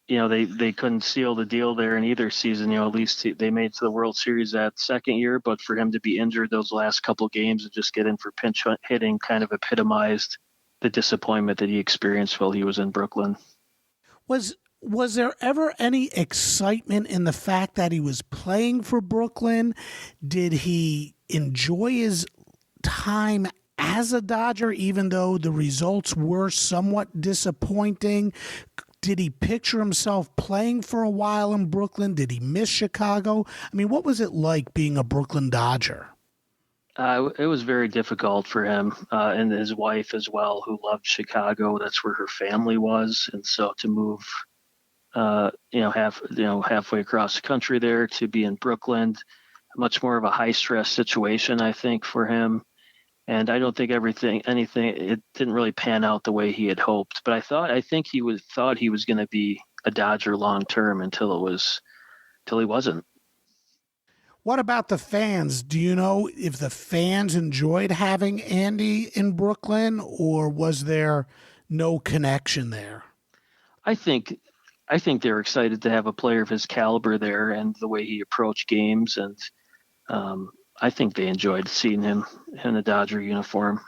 they couldn't seal the deal there in either season. At least they made it to the World Series that second year, but for him to be injured those last couple of games and just get in for pinch hitting kind of epitomized the disappointment that he experienced while he was in Brooklyn. Was there ever any excitement in the fact that he was playing for Brooklyn? Did he enjoy his time as a Dodger, even though the results were somewhat disappointing? Did he picture himself playing for a while in Brooklyn? Did he miss Chicago? I mean, what was it like being a Brooklyn Dodger? It was very difficult for him and his wife as well, who loved Chicago. That's where her family was, and so to move, halfway across the country there to be in Brooklyn, much more of a high stress situation, I think, for him. And I don't think it didn't really pan out the way he had hoped. But I think he thought he was going to be a Dodger long term until he wasn't. What about the fans? Do you know if the fans enjoyed having Andy in Brooklyn, or was there no connection there? I think they're excited to have a player of his caliber there and the way he approached games, and I think they enjoyed seeing him in a Dodger uniform.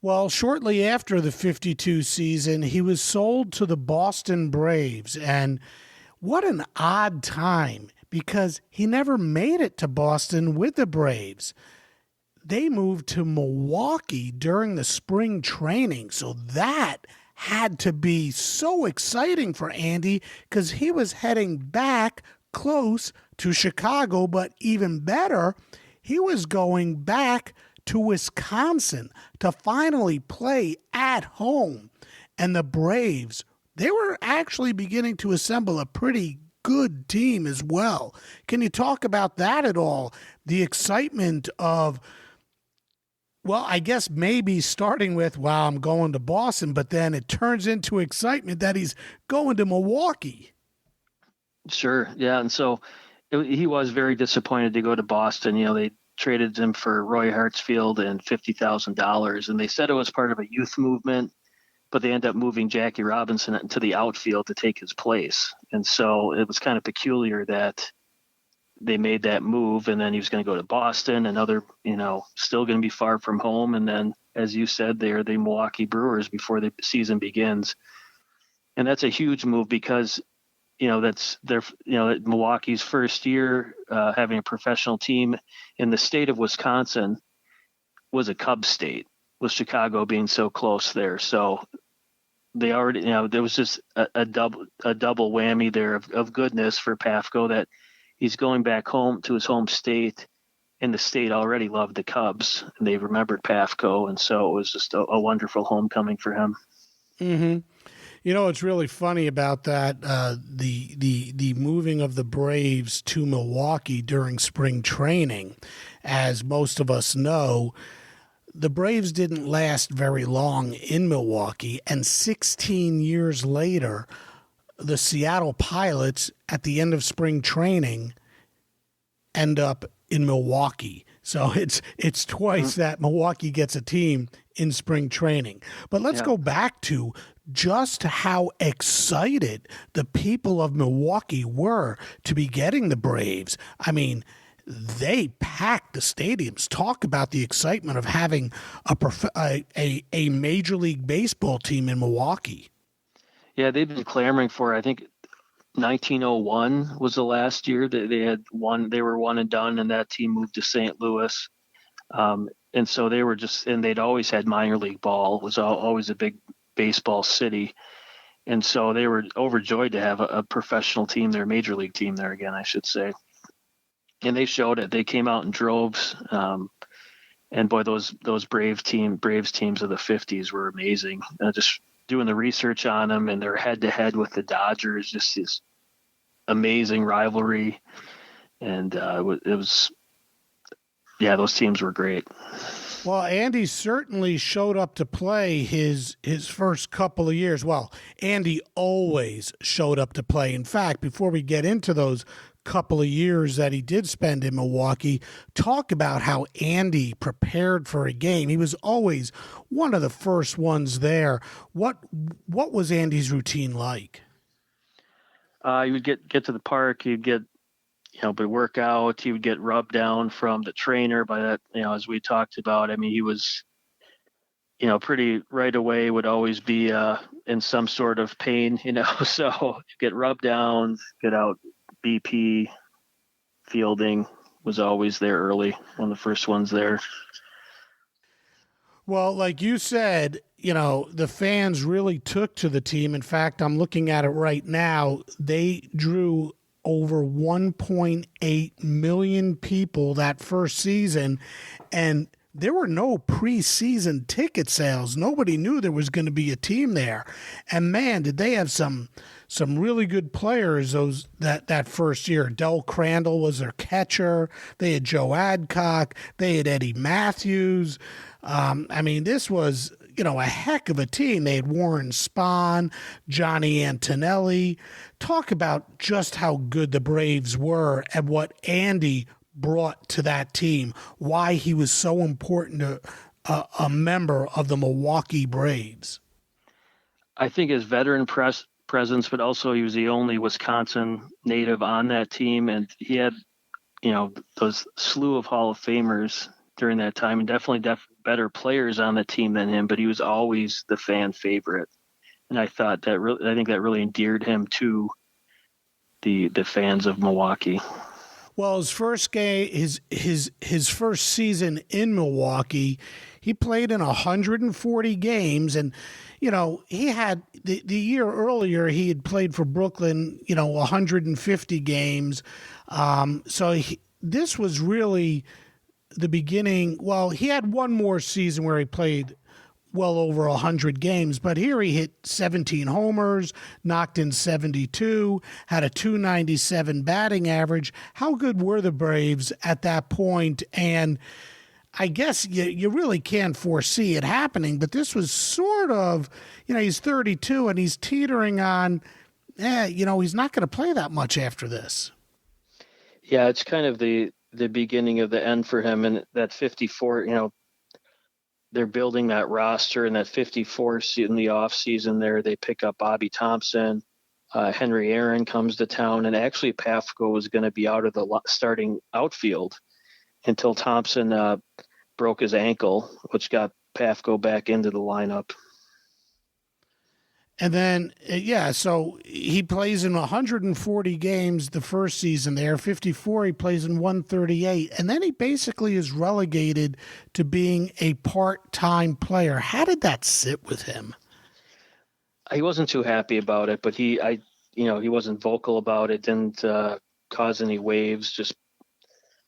Well, shortly after the 52 season, he was sold to the Boston Braves, and what an odd time, because he never made it to Boston with the Braves. They moved to Milwaukee during the spring training, so that had to be so exciting for Andy because he was heading back close to Chicago, but even better, he was going back to Wisconsin to finally play at home. And the Braves, they were actually beginning to assemble a pretty good team as well. Can you talk about that at all? The excitement of, well, I guess maybe starting with, wow, I'm going to Boston, but then it turns into excitement that he's going to Milwaukee. Sure. Yeah. And so he was very disappointed to go to Boston. They traded him for Roy Hartsfield and $50,000. And they said it was part of a youth movement, but they ended up moving Jackie Robinson into the outfield to take his place. And so it was kind of peculiar that they made that move, and then he was going to go to Boston, another, still going to be far from home. And then, as you said, they're the Milwaukee Brewers before the season begins. And that's a huge move because, that's Milwaukee's first year having a professional team in the state of Wisconsin was a Cubs state, with Chicago being so close there. So they already, there was just a double whammy there of goodness for Pafko, that he's going back home to his home state, and the state already loved the Cubs, and they remembered Pafko, and so it was just a wonderful homecoming for him. Mm-hmm. It's really funny about that, the moving of the Braves to Milwaukee during spring training. As most of us know, the Braves didn't last very long in Milwaukee, and 16 years later, the Seattle Pilots at the end of spring training end up in Milwaukee. So it's twice that Milwaukee gets a team in spring training. But let's go back to just how excited the people of Milwaukee were to be getting the Braves. I mean, they packed the stadiums. Talk about the excitement of having a Major League Baseball team in Milwaukee. Yeah, they've been clamoring for, I think 1901 was the last year that they had one. They were one and done, and that team moved to St. Louis. And so they were and they'd always had minor league ball. It was always a big baseball city. And so they were overjoyed to have a professional team there, major league team there again, I should say. And they showed it. They came out in droves. And boy, those Braves teams of the 50s were amazing. Just doing the research on them, and they're head to head with the Dodgers, just this amazing rivalry. And it was, those teams were great. Well, Andy certainly showed up to play his first couple of years. Well, Andy always showed up to play. In fact, before we get into those couple of years that he did spend in Milwaukee, talk about how Andy prepared for a game. He was always one of the first ones there. What was Andy's routine like? You would get to the park, you'd get but work out, he would get rubbed down from the trainer by that, as we talked about. I mean, he was, pretty right away would always be in some sort of pain, so get rubbed down, get out. BP fielding was always there early, one of the first ones there. Well, like you said, the fans really took to the team. In fact, I'm looking at it right now. They drew over 1.8 million people that first season, and there were no preseason ticket sales. Nobody knew there was going to be a team there. And man, did they have some really good players that first year. Del Crandall was their catcher. They had Joe Adcock. They had Eddie Matthews. I mean, this was, a heck of a team. They had Warren Spahn, Johnny Antonelli. Talk about just how good the Braves were and what Andy brought to that team, why he was so important to a member of the Milwaukee Braves. I think his veteran presence, but also he was the only Wisconsin native on that team, and he had, those slew of Hall of Famers during that time, and definitely better players on the team than him, but he was always the fan favorite. And I think that really endeared him to the fans of Milwaukee. Well, his first game, his first season in Milwaukee, he played in 140 games, and he had the year earlier he had played for Brooklyn, 150 games. This was really the beginning. Well, he had one more season where he played well over 100 games, but here he hit 17 homers, knocked in 72, had a 297 batting average. How good were the Braves at that point? And I guess you really can't foresee it happening, but this was sort of, he's 32 and he's teetering on, he's not going to play that much after this. Yeah, it's kind of the beginning of the end for him. And that 54, they're building that roster, and that 54 in the off season there, they pick up Bobby Thomson. Henry Aaron comes to town, and actually Pafko was going to be out of the starting outfield until Thompson broke his ankle, which got Pafko back into the lineup. And then, so he plays in 140 games the first season there. 54, he plays in 138. And then he basically is relegated to being a part-time player. How did that sit with him? He wasn't too happy about it, but he wasn't vocal about it, didn't cause any waves. Just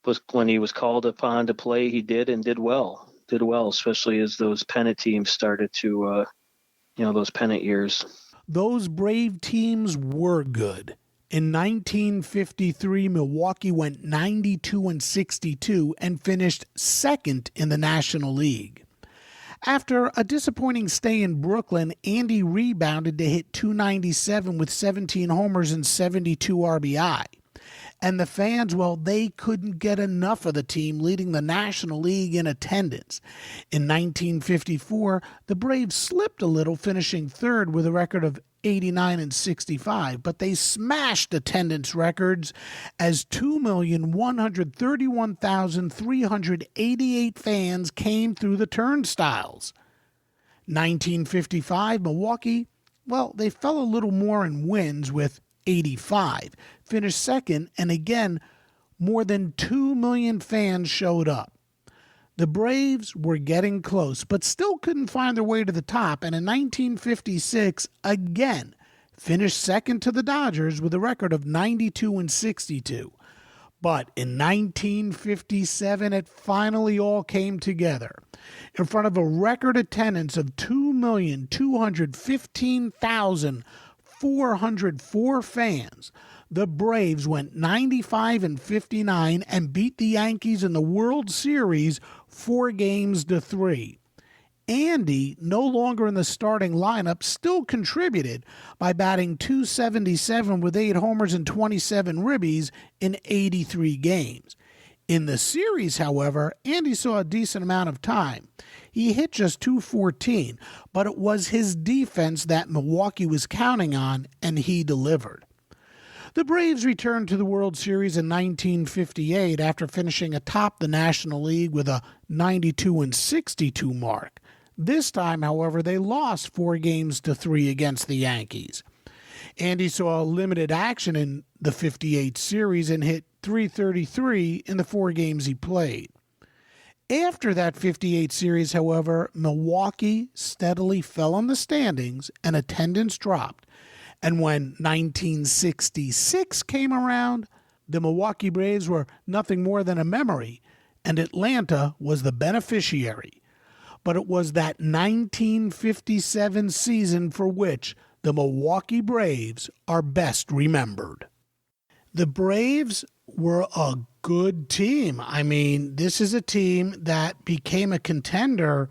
was when he was called upon to play, he did well, especially as those pennant teams started to those pennant years. Those Brave teams were good. In 1953, Milwaukee went 92-62 and finished second in the National League. After a disappointing stay in Brooklyn, Andy rebounded to hit .297 with 17 homers and 72 RBI. And the fans, well, they couldn't get enough of the team, leading the National League in attendance. In 1954, the Braves slipped a little, finishing third with a record of 89 and 65, but they smashed attendance records as 2,131,388 fans came through the turnstiles. 1955, Milwaukee, well, they fell a little more in wins with 85, finished second, and again, more than 2 million fans showed up. The Braves were getting close, but still couldn't find their way to the top, and in 1956, again, finished second to the Dodgers with a record of 92 and 62. But in 1957, it finally all came together. In front of a record attendance of 2,215,404 fans, the Braves went 95 and 59 and beat the Yankees in the World Series 4-3. Andy, no longer in the starting lineup, still contributed by batting .277 with 8 homers and 27 ribbies in 83 games. In the series, however, Andy saw a decent amount of time. He hit just .214, but it was his defense that Milwaukee was counting on, and he delivered. The Braves returned to the World Series in 1958 after finishing atop the National League with a 92 and 62 mark. This time, however, they lost 4-3 against the Yankees. Andy saw limited action in the 58 series and hit .333 in the 4 games he played. After that 58 series, however, Milwaukee steadily fell in the standings and attendance dropped. And when 1966 came around, the Milwaukee Braves were nothing more than a memory, and Atlanta was the beneficiary. But it was that 1957 season for which the Milwaukee Braves are best remembered. The Braves were a good team. I mean, this is a team that became a contender,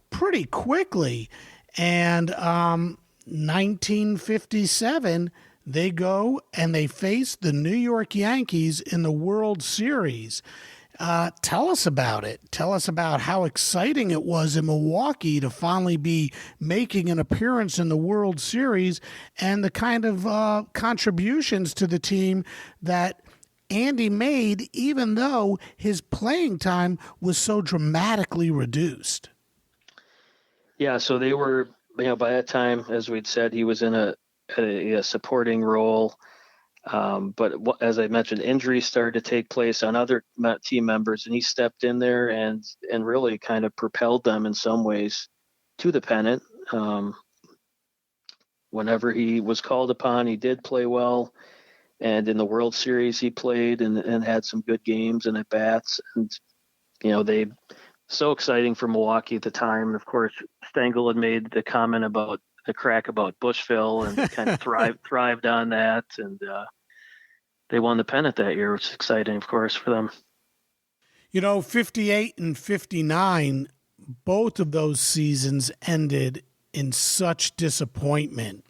pretty quickly. And 1957, they go and they face the New York Yankees in the World Series. Tell us about it. Tell us about how exciting it was in Milwaukee to finally be making an appearance in the World Series and the kind of contributions to the team that Andy made, even though his playing time was so dramatically reduced. Yeah, so they were, by that time, as we'd said, he was in a supporting role. But as I mentioned, injuries started to take place on other team members, and he stepped in there and really kind of propelled them in some ways to the pennant. Whenever he was called upon, he did play well. And in the World Series, he played and had some good games and at bats. And, they so exciting for Milwaukee at the time. Of course, Stengel had made the comment about the crack about Bushville and kind of thrived on that. And they won the pennant that year, which is exciting, of course, for them. 58 and 59, both of those seasons ended in such disappointment.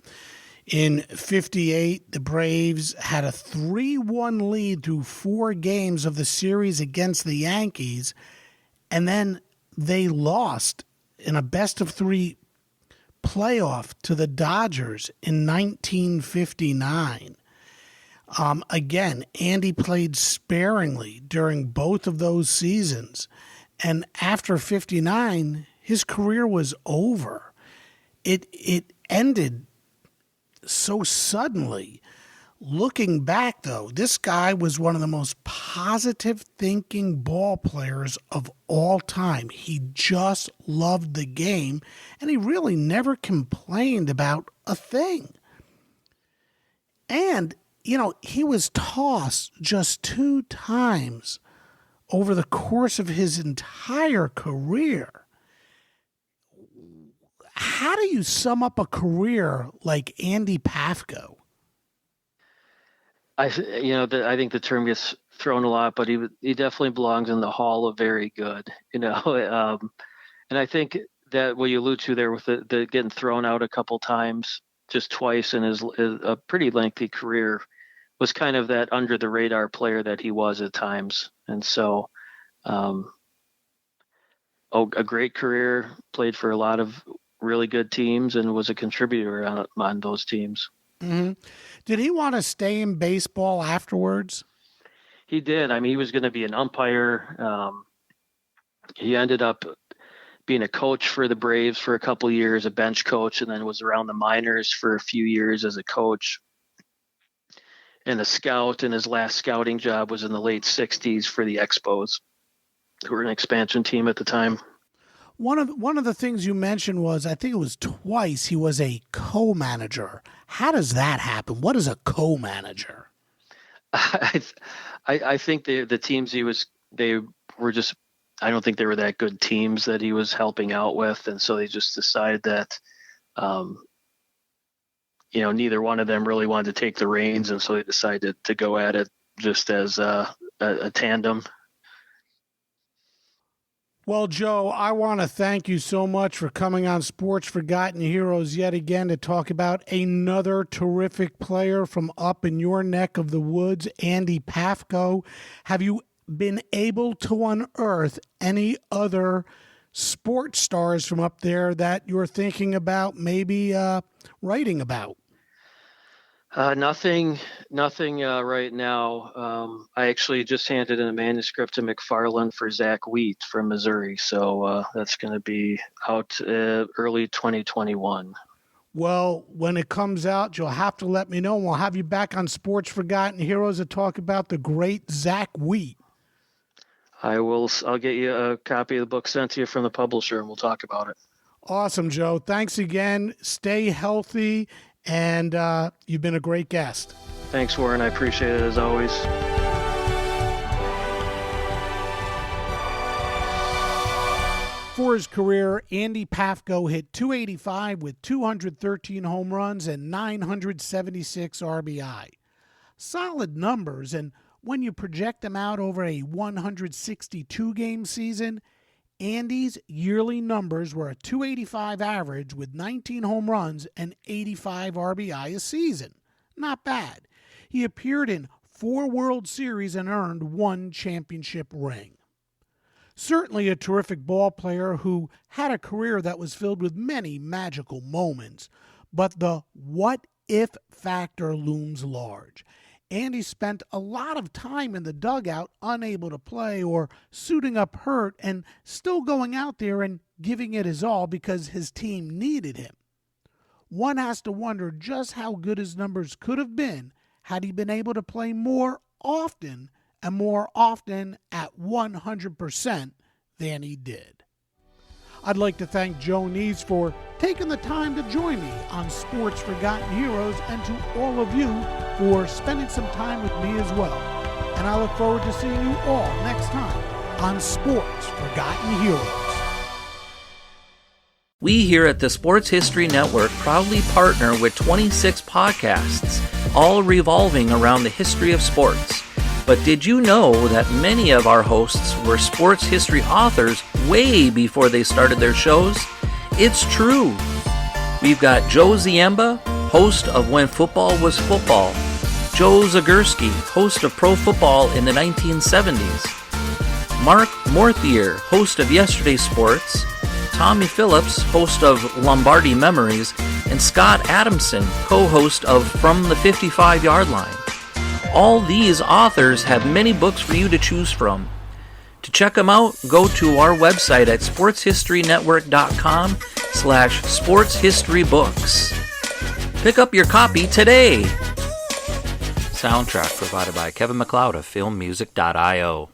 In 58, the Braves had a 3-1 lead through 4 games of the series against the Yankees, and then they lost in a best-of-3 playoff to the Dodgers in 1959. Again, Andy played sparingly during both of those seasons, and after 59, his career was over. It ended so suddenly. Looking back, though, this guy was one of the most positive-thinking ball players of all time. He just loved the game, and he really never complained about a thing. And, he was tossed just 2 times over the course of his entire career. How do you sum up a career like Andy Pafko? I think the term gets thrown a lot, but he definitely belongs in the Hall of Very Good. And I think that what you allude to there with the getting thrown out a couple times, just twice in his a pretty lengthy career, was kind of that under the radar player that he was at times. And so, a great career, played for a lot of really good teams and was a contributor on those teams. Mm-hmm. Did he want to stay in baseball afterwards? He did. I mean, he was going to be an umpire. He ended up being a coach for the Braves for a couple of years, a bench coach, and then was around the minors for a few years as a coach and a scout. And his last scouting job was in the late 60s for the Expos, who were an expansion team at the time. One of the things you mentioned was, I think it was twice, he was a co-manager. How does that happen? What is a co-manager? I think the teams they were just, I don't think they were that good teams that he was helping out with. And so they just decided that, neither one of them really wanted to take the reins. And so they decided to go at it just as a tandem. Well, Joe, I want to thank you so much for coming on Sports Forgotten Heroes yet again to talk about another terrific player from up in your neck of the woods, Andy Pafko. Have you been able to unearth any other sports stars from up there that you're thinking about maybe writing about? Nothing right now. I actually just handed in a manuscript to McFarland for Zach Wheat from Missouri. So that's going to be out early 2021. Well, when it comes out, you'll have to let me know, and we'll have you back on Sports Forgotten Heroes to talk about the great Zach Wheat. I'll get you a copy of the book sent to you from the publisher, and we'll talk about it. Awesome, Joe. Thanks again. Stay healthy. And you've been a great guest. Thanks, Warren. I appreciate it as always. For his career, Andy Pafko hit .285 with 213 home runs and 976 RBI. Solid numbers, and when you project them out over a 162-game season, Andy's yearly numbers were a .285 average with 19 home runs and 85 RBI a season. Not bad. He appeared in 4 World Series and earned 1 championship ring. Certainly a terrific ball player who had a career that was filled with many magical moments, but the what-if factor looms large. Andy spent a lot of time in the dugout unable to play or suiting up hurt and still going out there and giving it his all because his team needed him. One has to wonder just how good his numbers could have been had he been able to play more often and more often at 100% than he did. I'd like to thank Joe Niese for taking the time to join me on Sports Forgotten Heroes, and to all of you for spending some time with me as well. And I look forward to seeing you all next time on Sports Forgotten Heroes. We here at the Sports History Network proudly partner with 26 podcasts, all revolving around the history of sports. But did you know that many of our hosts were sports history authors way before they started their shows? It's true. We've got Joe Ziemba, host of When Football Was Football, Joe Zagurski, host of Pro Football in the 1970s, Mark Morthier, host of Yesterday Sports, Tommy Phillips, host of Lombardi Memories, and Scott Adamson, co-host of From the 55-Yard Line. All these authors have many books for you to choose from. To check them out, go to our website at sportshistorynetwork.com/sportshistorybooks. Pick up your copy today. Soundtrack provided by Kevin MacLeod of filmmusic.io.